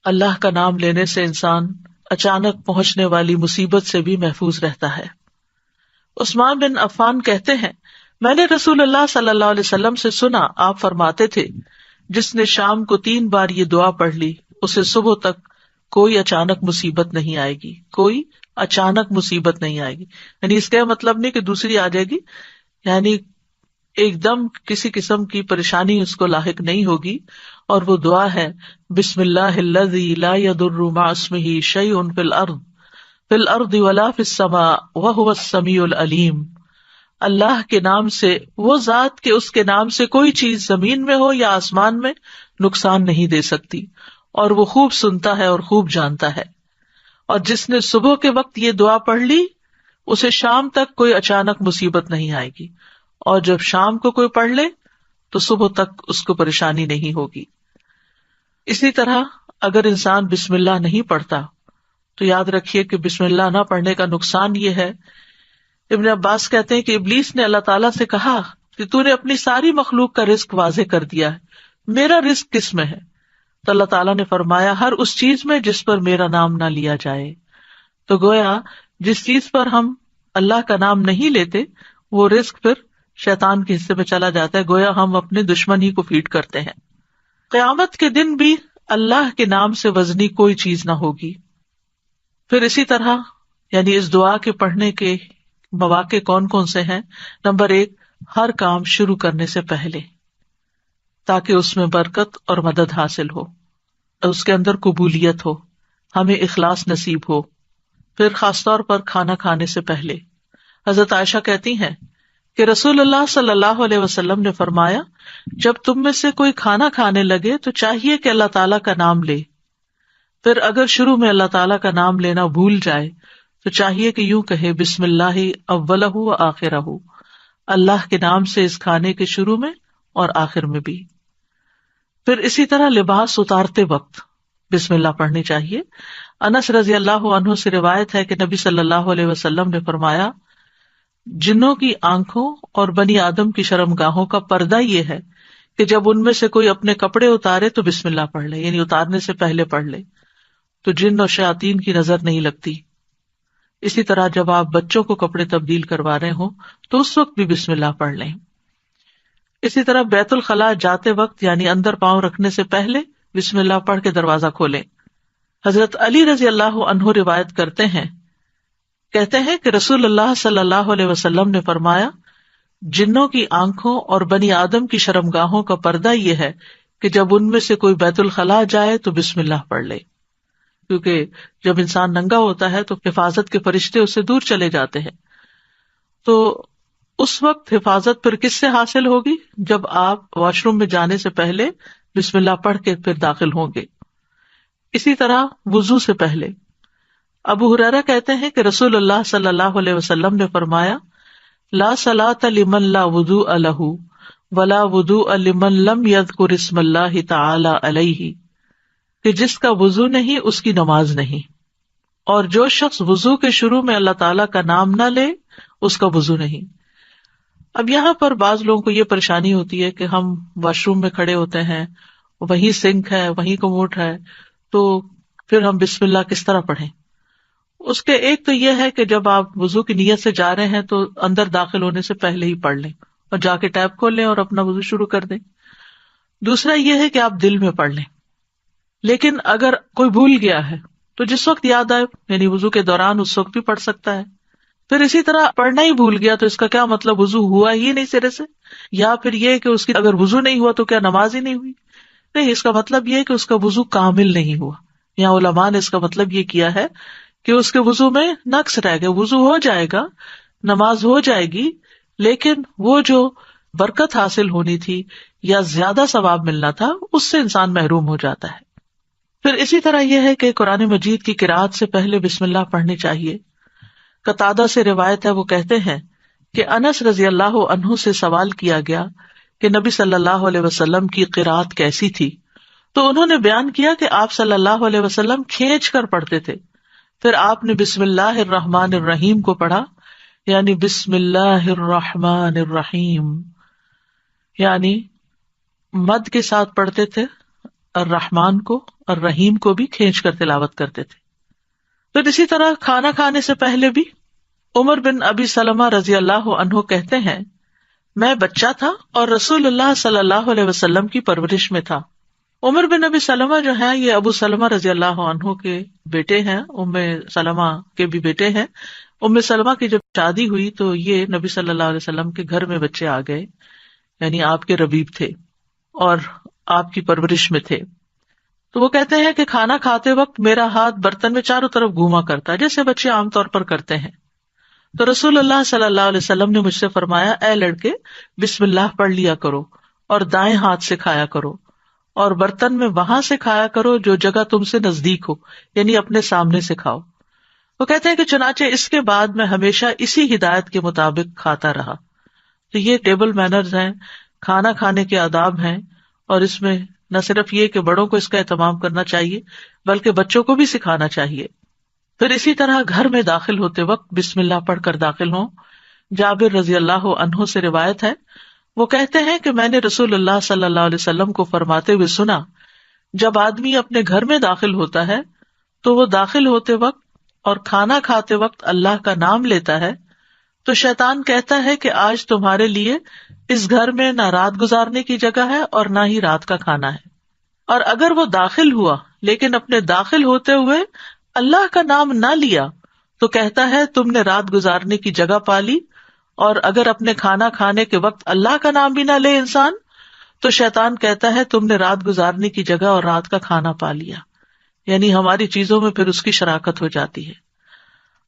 اللہ کا نام لینے سے انسان اچانک پہنچنے والی مصیبت سے بھی محفوظ رہتا ہے۔ عثمان بن عفان کہتے ہیں، میں نے رسول اللہ صلی اللہ علیہ وسلم سے سنا، آپ فرماتے تھے، جس نے شام کو 3 بار یہ دعا پڑھ لی اسے صبح تک کوئی اچانک مصیبت نہیں آئے گی، کوئی اچانک مصیبت نہیں آئے گی۔ یعنی اس کا مطلب نہیں کہ دوسری آ جائے گی، یعنی ایک دم کسی قسم کی پریشانی اس کو لاحق نہیں ہوگی۔ اور وہ دعا ہے، بسم اللہ الذی لا یضر مع اسمہ شیء فی الارض ولا فی السماء وہو السمیع العلیم۔ اللہ کے نام سے، وہ ذات کہ اس کے نام سے کوئی چیز زمین میں ہو یا آسمان میں نقصان نہیں دے سکتی، اور وہ خوب سنتا ہے اور خوب جانتا ہے۔ اور جس نے صبح کے وقت یہ دعا پڑھ لی اسے شام تک کوئی اچانک مصیبت نہیں آئے گی، اور جب شام کو کوئی پڑھ لے تو صبح تک اس کو پریشانی نہیں ہوگی۔ اسی طرح اگر انسان بسم اللہ نہیں پڑھتا تو یاد رکھیے کہ بسم اللہ نہ پڑھنے کا نقصان یہ ہے، ابن عباس کہتے ہیں کہ ابلیس نے اللہ تعالیٰ سے کہا کہ تو نے اپنی ساری مخلوق کا رزق واضح کر دیا ہے، میرا رزق کس میں ہے؟ تو اللہ تعالیٰ نے فرمایا، ہر اس چیز میں جس پر میرا نام نہ لیا جائے۔ تو گویا جس چیز پر ہم اللہ کا نام نہیں لیتے وہ رزق پھر شیطان کے حصے میں چلا جاتا ہے، گویا ہم اپنے دشمن ہی کو فیڈ کرتے ہیں۔ قیامت کے دن بھی اللہ کے نام سے وزنی کوئی چیز نہ ہوگی۔ پھر اسی طرح یعنی اس دعا کے پڑھنے کے مواقع کون کون سے ہیں؟ نمبر 1، ہر کام شروع کرنے سے پہلے، تاکہ اس میں برکت اور مدد حاصل ہو، اس کے اندر قبولیت ہو، ہمیں اخلاص نصیب ہو۔ پھر خاص طور پر کھانا کھانے سے پہلے، حضرت عائشہ کہتی ہیں کہ رسول اللہ صلی اللہ علیہ وسلم نے فرمایا، جب تم میں سے کوئی کھانا کھانے لگے تو چاہیے کہ اللہ تعالیٰ کا نام لے، پھر اگر شروع میں اللہ تعالیٰ کا نام لینا بھول جائے تو چاہیے کہ یوں کہے، بسم اللہ اولہ و آخرہ، اللہ کے نام سے اس کھانے کے شروع میں اور آخر میں بھی۔ پھر اسی طرح لباس اتارتے وقت بسم اللہ پڑھنی چاہیے۔ انس رضی اللہ عنہ سے روایت ہے کہ نبی صلی اللہ علیہ وسلم نے فرمایا، جنوں کی آنکھوں اور بنی آدم کی شرمگاہوں کا پردہ یہ ہے کہ جب ان میں سے کوئی اپنے کپڑے اتارے تو بسم اللہ پڑھ لے، یعنی اتارنے سے پہلے پڑھ لے، تو جن اور شیاطین کی نظر نہیں لگتی۔ اسی طرح جب آپ بچوں کو کپڑے تبدیل کروا رہے ہوں تو اس وقت بھی بسم اللہ پڑھ لیں۔ اسی طرح بیت الخلاء جاتے وقت یعنی اندر پاؤں رکھنے سے پہلے بسم اللہ پڑھ کے دروازہ کھولیں۔ حضرت علی رضی اللہ عنہ روایت کرتے ہیں، کہتے ہیں کہ رسول اللہ صلی اللہ علیہ وسلم نے فرمایا، جنوں کی آنکھوں اور بنی آدم کی شرمگاہوں کا پردہ یہ ہے کہ جب ان میں سے کوئی بیت الخلاء جائے تو بسم اللہ پڑھ لے، کیونکہ جب انسان ننگا ہوتا ہے تو حفاظت کے فرشتے اس سے دور چلے جاتے ہیں۔ تو اس وقت حفاظت پھر کس سے حاصل ہوگی؟ جب آپ واش روم میں جانے سے پہلے بسم اللہ پڑھ کے پھر داخل ہوں گے۔ اسی طرح وضو سے پہلے ابو ہریرہ کہتے ہیں کہ رسول اللہ صلی اللہ علیہ وسلم نے فرمایا، لا صلاۃ لمن لا وضوء لہ ولا وضوء لمن لم یذکر اسم اللہ تعالی علیہ، کہ جس کا وضو نہیں اس کی نماز نہیں، اور جو شخص وضو کے شروع میں اللہ تعالیٰ کا نام نہ لے اس کا وضو نہیں۔ اب یہاں پر بعض لوگوں کو یہ پریشانی ہوتی ہے کہ ہم واش روم میں کھڑے ہوتے ہیں، وہیں سنک ہے، وہیں کموڈ ہے، تو پھر ہم بسم اللہ کس طرح پڑھیں؟ اس کے ایک تو یہ ہے کہ جب آپ وضو کی نیت سے جا رہے ہیں تو اندر داخل ہونے سے پہلے ہی پڑھ لیں اور جا کے ٹیپ کھول لیں اور اپنا وضو شروع کر دیں۔ دوسرا یہ ہے کہ آپ دل میں پڑھ لیں، لیکن اگر کوئی بھول گیا ہے تو جس وقت یاد آئے یعنی وضو کے دوران اس وقت بھی پڑھ سکتا ہے۔ پھر اسی طرح پڑھنا ہی بھول گیا تو اس کا کیا مطلب؟ وضو ہوا ہی نہیں سرے سے، یا پھر یہ کہ اس کی اگر وضو نہیں ہوا تو کیا نماز ہی نہیں ہوئی؟ نہیں، اس کا مطلب یہ کہ اس کا وضو کامل نہیں ہوا۔ یہاں علماء نے اس کا مطلب یہ کیا ہے کہ اس کے وضو میں نقص رہ گیا، وضو ہو جائے گا، نماز ہو جائے گی، لیکن وہ جو برکت حاصل ہونی تھی یا زیادہ ثواب ملنا تھا اس سے انسان محروم ہو جاتا ہے۔ پھر اسی طرح یہ ہے کہ قرآن مجید کی قرأت سے پہلے بسم اللہ پڑھنی چاہیے۔ قتادہ سے روایت ہے، وہ کہتے ہیں کہ انس رضی اللہ عنہ سے سوال کیا گیا کہ نبی صلی اللہ علیہ وسلم کی قرأت کیسی تھی، تو انہوں نے بیان کیا کہ آپ صلی اللہ علیہ وسلم کھینچ کر پڑھتے تھے۔ پھر آپ نے بسم اللہ الرحمن الرحیم کو پڑھا، یعنی بسم اللہ الرحمن الرحیم، یعنی مد کے ساتھ پڑھتے تھے، الرحمن کو اور رحیم کو بھی کھینچ کر تلاوت کرتے تھے. پھر اسی طرح کھانا کھانے سے پہلے بھی عمر بن ابی سلمہ رضی اللہ عنہ کہتے ہیں میں بچہ تھا اور رسول اللہ صلی اللہ علیہ وسلم کی پرورش میں تھا. عمر بن ابی سلمہ جو ہیں یہ ابو سلمہ رضی اللہ عنہ کے بیٹے ہیں، ام سلمہ کے بھی بیٹے ہیں. ام سلمہ کی جب شادی ہوئی تو یہ نبی صلی اللہ علیہ وسلم کے گھر میں بچے آ گئے، یعنی آپ کے ربیب تھے اور آپ کی پرورش میں تھے. تو وہ کہتے ہیں کہ کھانا کھاتے وقت میرا ہاتھ برتن میں چاروں طرف گھوما کرتا جیسے بچے عام طور پر کرتے ہیں. تو رسول اللہ صلی اللہ علیہ وسلم نے مجھ سے فرمایا اے لڑکے بسم اللہ پڑھ لیا کرو اور دائیں ہاتھ سے کھایا کرو اور برتن میں وہاں سے کھایا کرو جو جگہ تم سے نزدیک ہو، یعنی اپنے سامنے سے کھاؤ. وہ کہتے ہیں کہ چنانچہ اس کے بعد میں ہمیشہ اسی ہدایت کے مطابق کھاتا رہا. تو یہ ٹیبل مینرز ہیں، کھانا کھانے کے آداب ہیں، اور اس میں نہ صرف یہ کہ بڑوں کو اس کا اہتمام کرنا چاہیے بلکہ بچوں کو بھی سکھانا چاہیے. پھر اسی طرح گھر میں داخل ہوتے وقت بسم اللہ پڑھ کر داخل ہوں. جابر رضی اللہ عنہ سے روایت ہے، وہ کہتے ہیں کہ میں نے رسول اللہ صلی اللہ علیہ وسلم کو فرماتے ہوئے سنا جب آدمی اپنے گھر میں داخل ہوتا ہے تو وہ داخل ہوتے وقت اور کھانا کھاتے وقت اللہ کا نام لیتا ہے تو شیطان کہتا ہے کہ آج تمہارے لیے اس گھر میں نہ رات گزارنے کی جگہ ہے اور نہ ہی رات کا کھانا ہے. اور اگر وہ داخل ہوا لیکن اپنے داخل ہوتے ہوئے اللہ کا نام نہ لیا تو کہتا ہے تم نے رات گزارنے کی جگہ پا لی. اور اگر اپنے کھانا کھانے کے وقت اللہ کا نام بھی نہ لے انسان تو شیطان کہتا ہے تم نے رات گزارنے کی جگہ اور رات کا کھانا پا لیا. یعنی ہماری چیزوں میں پھر اس کی شراکت ہو جاتی ہے.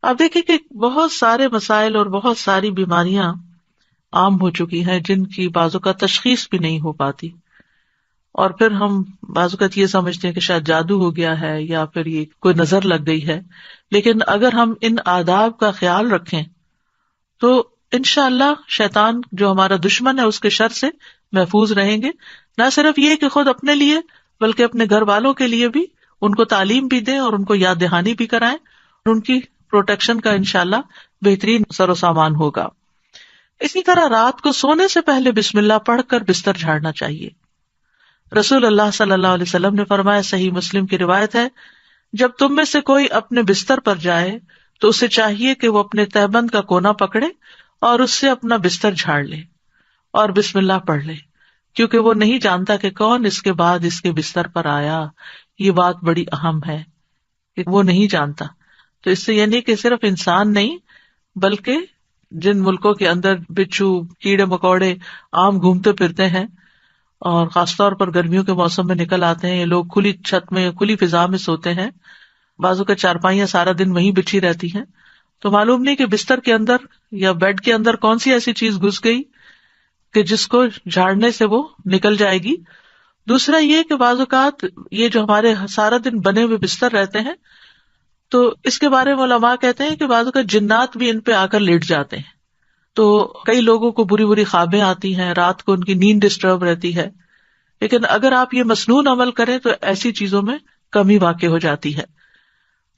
آپ دیکھیں کہ بہت سارے مسائل اور بہت ساری بیماریاں عام ہو چکی ہیں جن کی بعض اوقات تشخیص بھی نہیں ہو پاتی، اور پھر ہم بعض اوقات یہ سمجھتے ہیں کہ شاید جادو ہو گیا ہے یا پھر یہ کوئی نظر لگ گئی ہے. لیکن اگر ہم ان آداب کا خیال رکھیں تو انشاءاللہ شیطان جو ہمارا دشمن ہے اس کے شر سے محفوظ رہیں گے. نہ صرف یہ کہ خود اپنے لیے بلکہ اپنے گھر والوں کے لیے بھی ان کو تعلیم بھی دیں اور ان کو یاد دہانی بھی کرائیں، ان کی پروٹیکشن کا انشاءاللہ بہترین سر و سامان ہوگا. اسی طرح رات کو سونے سے پہلے بسم اللہ پڑھ کر بستر جھاڑنا چاہیے. رسول اللہ صلی اللہ علیہ وسلم نے فرمایا، صحیح مسلم کی روایت ہے، جب تم میں سے کوئی اپنے بستر پر جائے تو اسے چاہیے کہ وہ اپنے تہبند کا کونا پکڑے اور اس سے اپنا بستر جھاڑ لے اور بسم اللہ پڑھ لے، کیونکہ وہ نہیں جانتا کہ کون اس کے بعد اس کے بستر پر آیا. یہ بات بڑی اہم ہے کہ وہ نہیں جانتا. تو اس سے یعنی کہ صرف انسان نہیں بلکہ جن ملکوں کے اندر بچھو کیڑے مکوڑے عام گھومتے پھرتے ہیں اور خاص طور پر گرمیوں کے موسم میں نکل آتے ہیں، یہ لوگ کھلی چھت میں کھلی فضا میں سوتے ہیں، بازو کا چارپائیاں سارا دن وہیں بچھی رہتی ہیں، تو معلوم نہیں کہ بستر کے اندر یا بیڈ کے اندر کون سی ایسی چیز گھس گئی کہ جس کو جھاڑنے سے وہ نکل جائے گی. دوسرا یہ کہ بعض اوقات یہ جو ہمارے سارا دن بنے ہوئے بستر رہتے ہیں تو اس کے بارے میں علماء کہتے ہیں کہ بعض اوقات جنات بھی ان پہ آ کر لیٹ جاتے ہیں. تو کئی لوگوں کو بری بری خوابیں آتی ہیں، رات کو ان کی نیند ڈسٹرب رہتی ہے. لیکن اگر آپ یہ مسنون عمل کریں تو ایسی چیزوں میں کمی واقع ہو جاتی ہے.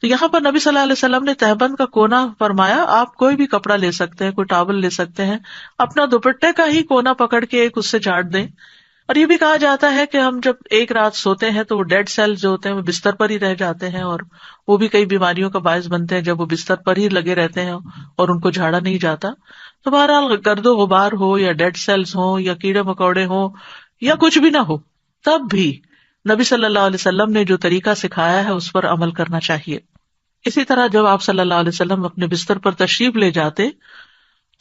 تو یہاں پر نبی صلی اللہ علیہ وسلم نے تہبند کا کونا فرمایا. آپ کوئی بھی کپڑا لے سکتے ہیں، کوئی ٹاول لے سکتے ہیں، اپنا دوپٹے کا ہی کونا پکڑ کے ایک اس سے چاٹ دیں. اور یہ بھی کہا جاتا ہے کہ ہم جب ایک رات سوتے ہیں تو وہ ڈیڈ سیل جو ہوتے ہیں وہ بستر پر ہی رہ جاتے ہیں، اور وہ بھی کئی بیماریوں کا باعث بنتے ہیں جب وہ بستر پر ہی لگے رہتے ہیں اور ان کو جھاڑا نہیں جاتا. تو بہرحال گرد و غبار ہو یا ڈیڈ سیلز ہوں یا کیڑے مکوڑے ہوں یا کچھ بھی نہ ہو، تب بھی نبی صلی اللہ علیہ وسلم نے جو طریقہ سکھایا ہے اس پر عمل کرنا چاہیے. اسی طرح جب آپ صلی اللہ علیہ وسلم اپنے بستر پر تشریف لے جاتے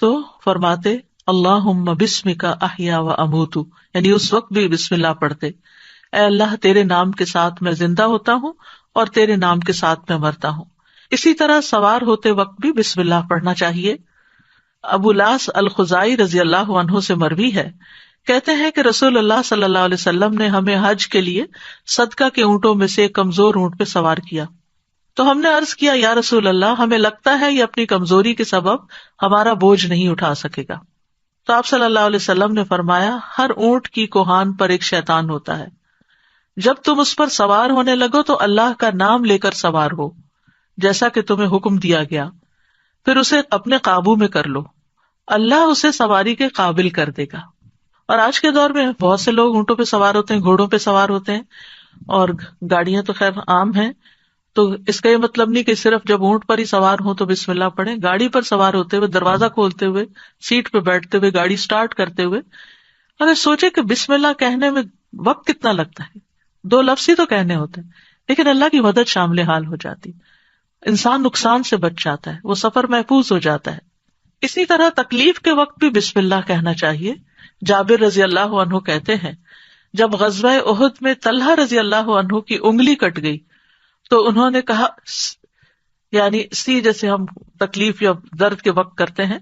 تو فرماتے اللہم بسمک احیا و اموت، یعنی اس وقت بھی بسم اللہ پڑھتے، اے اللہ تیرے نام کے ساتھ میں زندہ ہوتا ہوں اور تیرے نام کے ساتھ میں مرتا ہوں. اسی طرح سوار ہوتے وقت بھی بسم اللہ پڑھنا چاہیے. ابو لاس الخزائی رضی اللہ عنہ سے مروی ہے، کہتے ہیں کہ رسول اللہ صلی اللہ علیہ وسلم نے ہمیں حج کے لیے صدقہ کے اونٹوں میں سے ایک کمزور اونٹ پہ سوار کیا. تو ہم نے عرض کیا یا رسول اللہ، ہمیں لگتا ہے یہ اپنی کمزوری کے سبب ہمارا بوجھ نہیں اٹھا سکے گا. تو آپ صلی اللہ علیہ وسلم نے فرمایا ہر اونٹ کی کوہان پر ایک شیطان ہوتا ہے، جب تم اس پر سوار ہونے لگو تو اللہ کا نام لے کر سوار ہو جیسا کہ تمہیں حکم دیا گیا، پھر اسے اپنے قابو میں کر لو، اللہ اسے سواری کے قابل کر دے گا. اور آج کے دور میں بہت سے لوگ اونٹوں پہ سوار ہوتے ہیں، گھوڑوں پہ سوار ہوتے ہیں، اور گاڑیاں تو خیر عام ہیں، تو اس کا یہ مطلب نہیں کہ صرف جب اونٹ پر ہی سوار ہوں تو بسم اللہ پڑھیں. گاڑی پر سوار ہوتے ہوئے، دروازہ کھولتے ہوئے، سیٹ پہ بیٹھتے ہوئے، گاڑی سٹارٹ کرتے ہوئے اگر سوچے کہ بسم اللہ کہنے میں وقت کتنا لگتا ہے، 2 لفظ ہی تو کہنے ہوتے ہیں، لیکن اللہ کی مدد شامل حال ہو جاتی، انسان نقصان سے بچ جاتا ہے، وہ سفر محفوظ ہو جاتا ہے. اسی طرح تکلیف کے وقت بھی بسم اللہ کہنا چاہیے. جابر رضی اللہ عنہ کہتے ہیں جب غزوہ احد میں طلحہ رضی اللہ عنہ کی انگلی کٹ گئی تو انہوں نے کہا، یعنی سی جیسے ہم تکلیف یا درد کے وقت کرتے ہیں،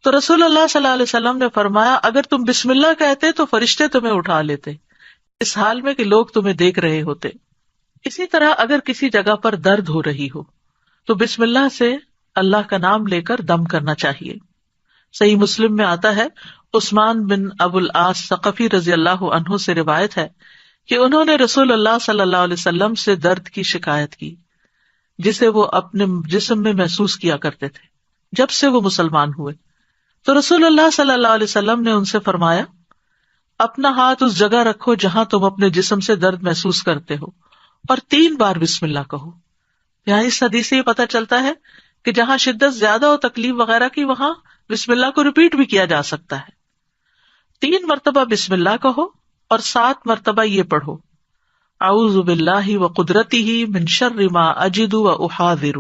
تو رسول اللہ صلی اللہ علیہ وسلم نے فرمایا اگر تم بسم اللہ کہتے تو فرشتے تمہیں اٹھا لیتے، اس حال میں کہ لوگ تمہیں دیکھ رہے ہوتے. اسی طرح اگر کسی جگہ پر درد ہو رہی ہو تو بسم اللہ سے اللہ کا نام لے کر دم کرنا چاہیے. صحیح مسلم میں آتا ہے، عثمان بن ابو العاص ثقفی رضی اللہ عنہ سے روایت ہے کہ انہوں نے رسول اللہ صلی اللہ علیہ وسلم سے درد کی شکایت کی جسے وہ اپنے جسم میں محسوس کیا کرتے تھے جب سے وہ مسلمان ہوئے. تو رسول اللہ صلی اللہ علیہ وسلم نے ان سے فرمایا اپنا ہاتھ اس جگہ رکھو جہاں تم اپنے جسم سے درد محسوس کرتے ہو اور 3 بار بسم اللہ کہو. یہاں اس حدیث سے یہ پتہ چلتا ہے کہ جہاں شدت زیادہ ہو تکلیف وغیرہ کی وہاں بسم اللہ کو ریپیٹ بھی کیا جا سکتا ہے. 3 مرتبہ بسم اللہ کہو اور 7 مرتبہ یہ پڑھو اعوذ باللہ وقدرتہ من شر ما اجد واحاذر،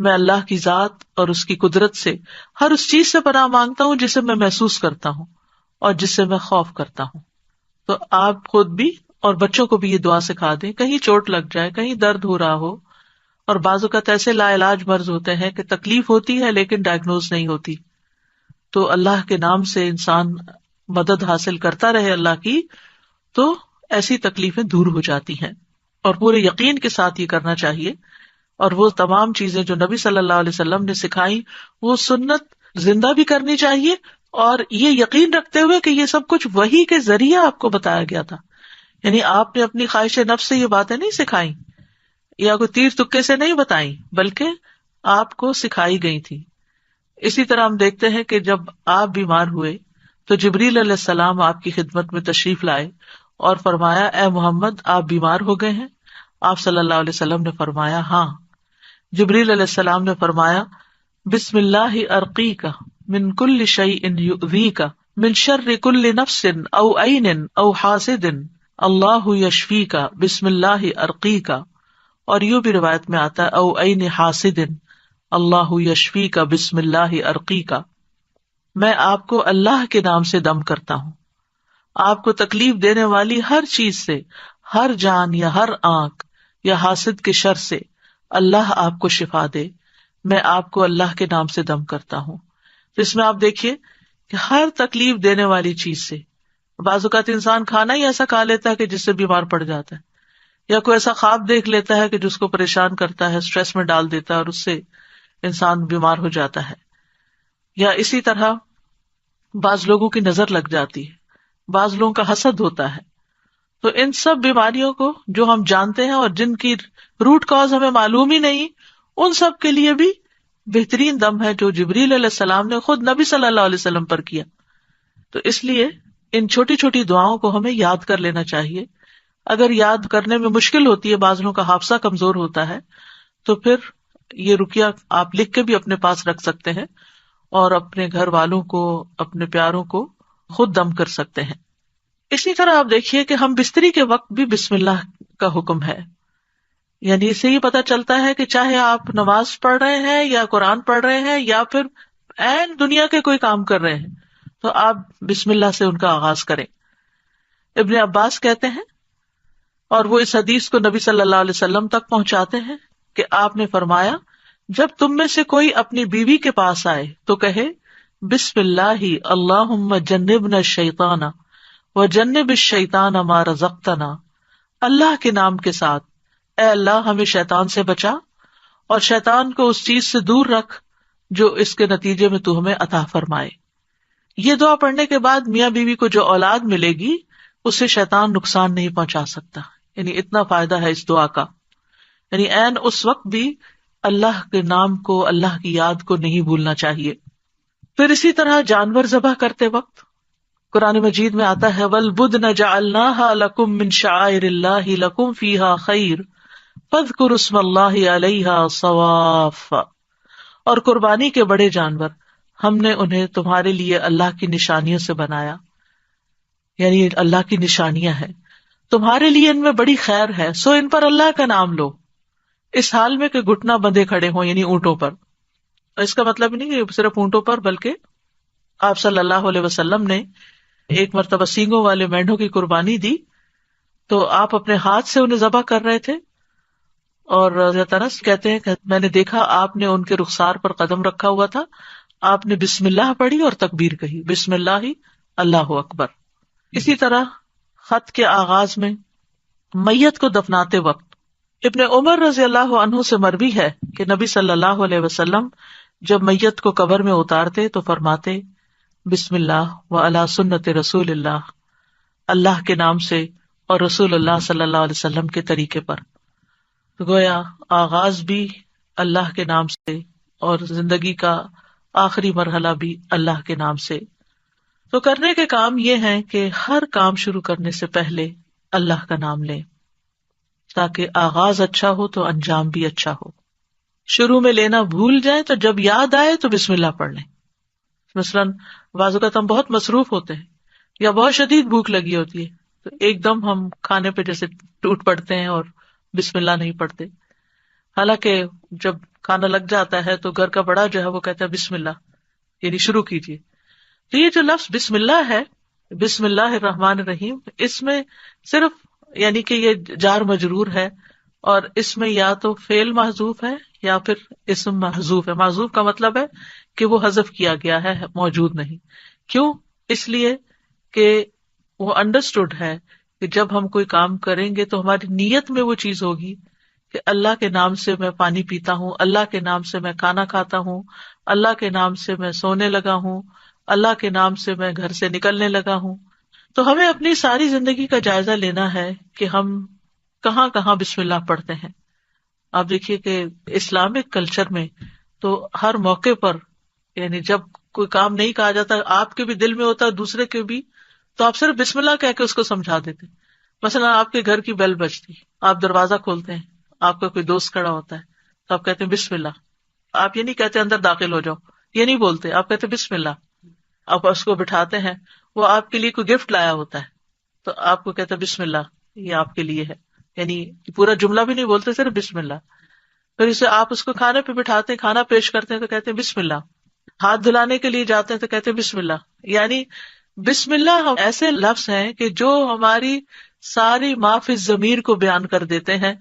میں اللہ کی ذات اور اس کی قدرت سے ہر اس چیز سے پناہ مانگتا ہوں جسے میں محسوس کرتا ہوں اور جس سے میں خوف کرتا ہوں. تو آپ خود بھی اور بچوں کو بھی یہ دعا سکھا دیں، کہیں چوٹ لگ جائے، کہیں درد ہو رہا ہو، اور بعض اوقات ایسے لا علاج مرض ہوتے ہیں کہ تکلیف ہوتی ہے لیکن ڈائگنوز نہیں ہوتی، تو اللہ کے نام سے انسان مدد حاصل کرتا رہے اللہ کی، تو ایسی تکلیفیں دور ہو جاتی ہیں. اور پورے یقین کے ساتھ یہ کرنا چاہیے، اور وہ تمام چیزیں جو نبی صلی اللہ علیہ وسلم نے سکھائی وہ سنت زندہ بھی کرنی چاہیے، اور یہ یقین رکھتے ہوئے کہ یہ سب کچھ وحی کے ذریعے آپ کو بتایا گیا تھا. یعنی آپ نے اپنی خواہش نفس سے یہ باتیں نہیں سکھائیں یا کوئی تیر تکے سے نہیں بتائیں، بلکہ آپ کو سکھائی گئی تھی. اسی طرح ہم دیکھتے ہیں کہ جب آپ بیمار ہوئے تو جبریل علیہ السلام آپ کی خدمت میں تشریف لائے اور فرمایا اے محمد آپ بیمار ہو گئے ہیں؟ آپ صلی اللہ علیہ وسلم نے فرمایا ہاں. جبریل علیہ السلام نے فرمایا بسم اللہ ارقیک من کل شیء یؤذیک من شر کل نفس او عین او حاسد اللہ یشفیک بسم اللہ ارقیک. اور یوں بھی روایت میں آتا ہے او عین حاسد اللہ یشفیک بسم اللہ ارقیک. میں آپ کو اللہ کے نام سے دم کرتا ہوں، آپ کو تکلیف دینے والی ہر چیز سے، ہر جان یا ہر آنکھ یا حاسد کے شر سے اللہ آپ کو شفا دے، میں آپ کو اللہ کے نام سے دم کرتا ہوں. تو اس میں آپ دیکھیے کہ ہر تکلیف دینے والی چیز سے، بعض اوقات انسان کھانا ہی ایسا کھا لیتا ہے کہ جس سے بیمار پڑ جاتا ہے، یا کوئی ایسا خواب دیکھ لیتا ہے کہ جس کو پریشان کرتا ہے، اسٹریس میں ڈال دیتا ہے اور اس سے انسان بیمار ہو جاتا ہے. یا اسی طرح بعض لوگوں کی نظر لگ جاتی ہے، بعض لوگوں کا حسد ہوتا ہے. تو ان سب بیماریوں کو جو ہم جانتے ہیں اور جن کی روٹ کاز ہمیں معلوم ہی نہیں، ان سب کے لیے بھی بہترین دم ہے جو جبریل علیہ السلام نے خود نبی صلی اللہ علیہ وسلم پر کیا. تو اس لیے ان چھوٹی چھوٹی دعاؤں کو ہمیں یاد کر لینا چاہیے. اگر یاد کرنے میں مشکل ہوتی ہے، بعض لوگوں کا حافظہ کمزور ہوتا ہے، تو پھر یہ رقیہ آپ لکھ کے بھی اپنے پاس رکھ سکتے ہیں اور اپنے گھر والوں کو، اپنے پیاروں کو خود دم کر سکتے ہیں. اسی طرح آپ دیکھیے کہ ہم بستری کے وقت بھی بسم اللہ کا حکم ہے. یعنی اس سے یہ پتہ چلتا ہے کہ چاہے آپ نماز پڑھ رہے ہیں یا قرآن پڑھ رہے ہیں یا پھر عین دنیا کے کوئی کام کر رہے ہیں، تو آپ بسم اللہ سے ان کا آغاز کریں. ابن عباس کہتے ہیں، اور وہ اس حدیث کو نبی صلی اللہ علیہ وسلم تک پہنچاتے ہیں کہ آپ نے فرمایا جب تم میں سے کوئی اپنی بیوی کے پاس آئے تو کہے بسم اللہ اللہم جنبنا الشیطان وجنب الشیطان ما رزقتنا. اللہ کے نام کے ساتھ اے اللہ ہمیں شیطان سے بچا اور شیطان کو اس چیز سے دور رکھ جو اس کے نتیجے میں تو ہمیں عطا فرمائے. یہ دعا پڑھنے کے بعد میاں بیوی کو جو اولاد ملے گی اسے شیطان نقصان نہیں پہنچا سکتا. یعنی اتنا فائدہ ہے اس دعا کا. یعنی عین اس وقت بھی اللہ کے نام کو، اللہ کی یاد کو نہیں بھولنا چاہیے. پھر اسی طرح جانور ذبح کرتے وقت قرآن مجید میں آتا ہے وَالْبُدْنَ جَعَلْنَاهَا لَكُم مِّن شَعَائِرِ اللَّهِ لَكُم فِيهَا خَيْرٌ فَاذْكُرُوا اسْمَ اللَّهِ عَلَيْهَا صَوَافَّ، اور قربانی کے بڑے جانور ہم نے انہیں تمہارے لیے اللہ کی نشانیوں سے بنایا، یعنی اللہ کی نشانیاں ہیں، تمہارے لیے ان میں بڑی خیر ہے، سو ان پر اللہ کا نام لو، اس حال میں کہ گھٹنا بندھے کھڑے ہوں، یعنی اونٹوں پر۔ اس کا مطلب نہیں کہ صرف اونٹوں پر، بلکہ آپ صلی اللہ علیہ وسلم نے ایک مرتبہ سینگوں والے مینڈوں کی قربانی دی تو آپ اپنے ہاتھ سے انہیں ذبح کر رہے تھے، اور حضرت انس کہتے ہیں کہ میں نے دیکھا آپ نے ان کے رخسار پر قدم رکھا ہوا تھا، آپ نے بسم اللہ پڑھی اور تکبیر کہی، بسم اللہ اللہ اکبر۔ اسی طرح خط کے آغاز میں میت کو دفناتے وقت ابن عمر رضی اللہ عنہ سے مروی ہے کہ نبی صلی اللہ علیہ وسلم جب میت کو قبر میں اتارتے تو فرماتے بسم اللہ وعلی سنت رسول اللہ، اللہ کے نام سے اور رسول اللہ صلی اللہ علیہ وسلم کے طریقے پر۔ گویا آغاز بھی اللہ کے نام سے اور زندگی کا آخری مرحلہ بھی اللہ کے نام سے۔ تو کرنے کے کام یہ ہیں کہ ہر کام شروع کرنے سے پہلے اللہ کا نام لیں، تاکہ آغاز اچھا ہو تو انجام بھی اچھا ہو۔ شروع میں لینا بھول جائیں تو جب یاد آئے تو بسم اللہ پڑھ لیں۔ مثلاً بعض اوقات ہم بہت مصروف ہوتے ہیں یا بہت شدید بھوک لگی ہوتی ہے تو ایک دم ہم کھانے پہ جیسے ٹوٹ پڑتے ہیں اور بسم اللہ نہیں پڑھتے، حالانکہ جب کھانا لگ جاتا ہے تو گھر کا بڑا جو ہے وہ کہتا ہے بسم اللہ، یعنی شروع کیجیے۔ تو یہ جو لفظ بسم اللہ ہے، بسم اللہ الرحمن الرحیم، اس میں صرف یعنی کہ یہ جار مجرور ہے، اور اس میں یا تو فعل محذوف ہے یا پھر اسم محذوف ہے۔ محذوف کا مطلب ہے کہ وہ حذف کیا گیا ہے، موجود نہیں۔ کیوں؟ اس لیے کہ وہ انڈرسٹوڈ ہے کہ جب ہم کوئی کام کریں گے تو ہماری نیت میں وہ چیز ہوگی کہ اللہ کے نام سے میں پانی پیتا ہوں، اللہ کے نام سے میں کھانا کھاتا ہوں، اللہ کے نام سے میں سونے لگا ہوں، اللہ کے نام سے میں گھر سے نکلنے لگا ہوں۔ تو ہمیں اپنی ساری زندگی کا جائزہ لینا ہے کہ ہم کہاں کہاں بسم اللہ پڑھتے ہیں۔ آپ دیکھیے کہ اسلامک کلچر میں تو ہر موقع پر، یعنی جب کوئی کام نہیں کہا جاتا، آپ کے بھی دل میں ہوتا ہے دوسرے کے بھی، تو آپ صرف بسم اللہ کہہ کے اس کو سمجھا دیتے۔ مثلا آپ کے گھر کی بیل بجتی، آپ دروازہ کھولتے ہیں، آپ کا کوئی دوست کھڑا ہوتا ہے تو آپ کہتے ہیں بسم اللہ۔ آپ یہ نہیں کہتے اندر داخل ہو جاؤ، یہ نہیں بولتے، آپ کہتے بسم اللہ۔ آپ اس کو بٹھاتے ہیں، وہ آپ کے لیے کوئی گفٹ لایا ہوتا ہے تو آپ کو کہتے بسم اللہ، یہ آپ کے لیے ہے، یعنی پورا جملہ بھی نہیں بولتے، صرف بسم اللہ۔ پھر اسے آپ اس کو کھانے پہ بٹھاتے ہیں، کھانا پیش کرتے ہیں تو کہتے ہیں بسم اللہ۔ ہاتھ دھلانے کے لیے جاتے ہیں تو کہتے ہیں بسم اللہ۔ یعنی بسم اللہ ایسے لفظ ہیں کہ جو ہماری ساری ما فی الضمیر کو بیان کر دیتے ہیں،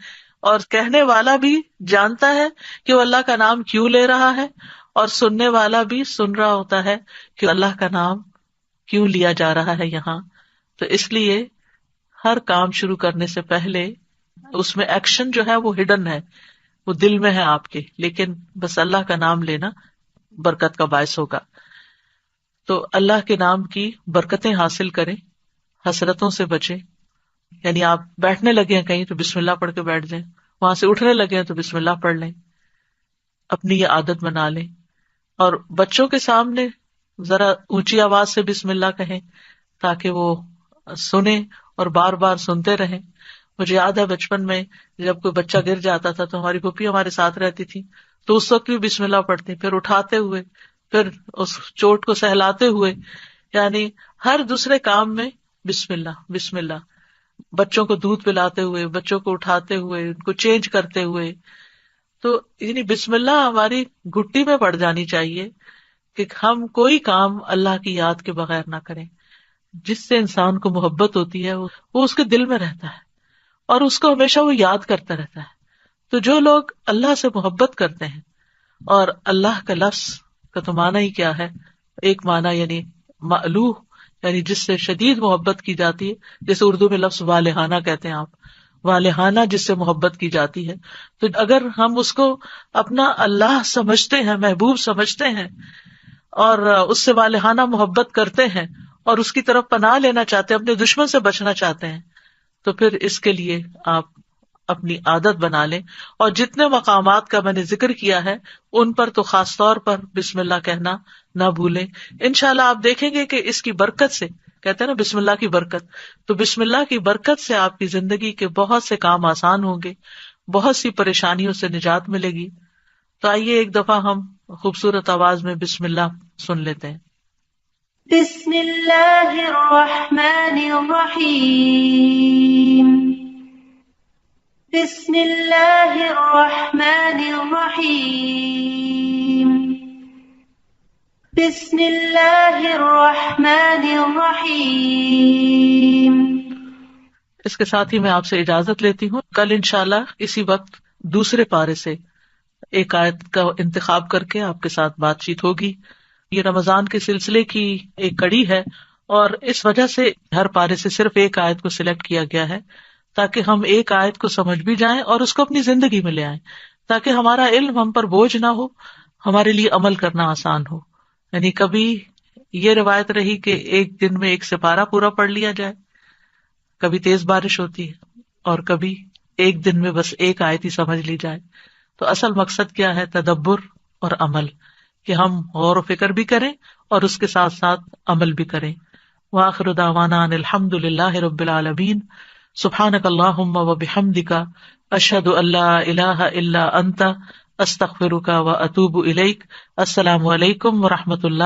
اور کہنے والا بھی جانتا ہے کہ وہ اللہ کا نام کیوں لے رہا ہے، اور سننے والا بھی سن رہا ہوتا ہے کہ اللہ کا نام کیوں لیا جا رہا ہے یہاں۔ تو اس لیے ہر کام شروع کرنے سے پہلے اس میں ایکشن جو ہے وہ ہڈن ہے، وہ دل میں ہے آپ کے، لیکن بس اللہ کا نام لینا برکت کا باعث ہوگا۔ تو اللہ کے نام کی برکتیں حاصل کریں، حسرتوں سے بچیں۔ یعنی آپ بیٹھنے لگے ہیں کہیں تو بسم اللہ پڑھ کے بیٹھ جائیں، وہاں سے اٹھنے لگے ہیں تو بسم اللہ پڑھ لیں، اپنی یہ عادت بنا لیں۔ اور بچوں کے سامنے ذرا اونچی آواز سے بسم اللہ کہیں تاکہ وہ سنیں اور بار بار سنتے رہیں۔ مجھے یاد ہے بچپن میں جب کوئی بچہ گر جاتا تھا تو ہماری پھوپھی ہمارے ساتھ رہتی تھی، تو اس وقت بھی بسم اللہ پڑھتے، پھر اٹھاتے ہوئے، پھر اس چوٹ کو سہلاتے ہوئے، یعنی ہر دوسرے کام میں بسم اللہ بسم اللہ۔ بچوں کو دودھ پلاتے ہوئے، بچوں کو اٹھاتے ہوئے، ان کو چینج کرتے ہوئے، تو یعنی بسم اللہ ہماری گھٹی میں پڑ جانی چاہیے کہ ہم کوئی کام اللہ کی یاد کے بغیر نہ کریں۔ جس سے انسان کو محبت ہوتی ہے وہ اس کے دل میں رہتا ہے اور اس کو ہمیشہ وہ یاد کرتا رہتا ہے۔ تو جو لوگ اللہ سے محبت کرتے ہیں، اور اللہ کا لفظ کا تو معنی ہی کیا ہے، ایک معنی یعنی مألوہ، یعنی جس سے شدید محبت کی جاتی ہے، جیسے اردو میں لفظ والہانہ کہتے ہیں آپ، والہانہ جس سے محبت کی جاتی ہے۔ تو اگر ہم اس کو اپنا اللہ سمجھتے ہیں، محبوب سمجھتے ہیں، اور اس سے والہانہ محبت کرتے ہیں، اور اس کی طرف پناہ لینا چاہتے ہیں، اپنے دشمن سے بچنا چاہتے ہیں، تو پھر اس کے لیے آپ اپنی عادت بنا لیں۔ اور جتنے مقامات کا میں نے ذکر کیا ہے ان پر تو خاص طور پر بسم اللہ کہنا نہ بھولیں۔ انشاءاللہ آپ دیکھیں گے کہ اس کی برکت سے کہتے ہیں نا بسم اللہ کی برکت، تو بسم اللہ کی برکت سے آپ کی زندگی کے بہت سے کام آسان ہوں گے، بہت سی پریشانیوں سے نجات ملے گی. تو آئیے ایک دفعہ ہم خوبصورت آواز میں بسم اللہ سن لیتے ہیں. بسم اللہ الرحمن الرحیم. بسم اللہ الرحمن الرحیم. بسم اللہ الرحمن الرحیم. اس کے ساتھ ہی میں آپ سے اجازت لیتی ہوں. کل انشاءاللہ اسی وقت دوسرے پارے سے ایک آیت کا انتخاب کر کے آپ کے ساتھ بات چیت ہوگی. یہ رمضان کے سلسلے کی ایک کڑی ہے اور اس وجہ سے ہر پارے سے صرف ایک آیت کو سلیکٹ کیا گیا ہے تاکہ ہم ایک آیت کو سمجھ بھی جائیں اور اس کو اپنی زندگی میں لے آئیں، تاکہ ہمارا علم ہم پر بوجھ نہ ہو، ہمارے لیے عمل کرنا آسان ہو. یعنی کبھی یہ روایت رہی کہ ایک دن میں ایک سپارہ پورا پڑھ لیا جائے، کبھی تیز بارش ہوتی ہے اور کبھی ایک دن میں بس ایک آیت ہی سمجھ لی جائے. تو اصل مقصد کیا ہے؟ تدبر اور عمل، کہ ہم غور و فکر بھی کریں اور اس کے ساتھ ساتھ عمل بھی کریں. وآخر دعوانا ان الحمد للہ رب العالمین. سبحانک اللہم وبحمدک، اشہد ان لا الہ الا انت، استغفرک واتوب الیک. السلام علیکم ورحمۃ اللہ.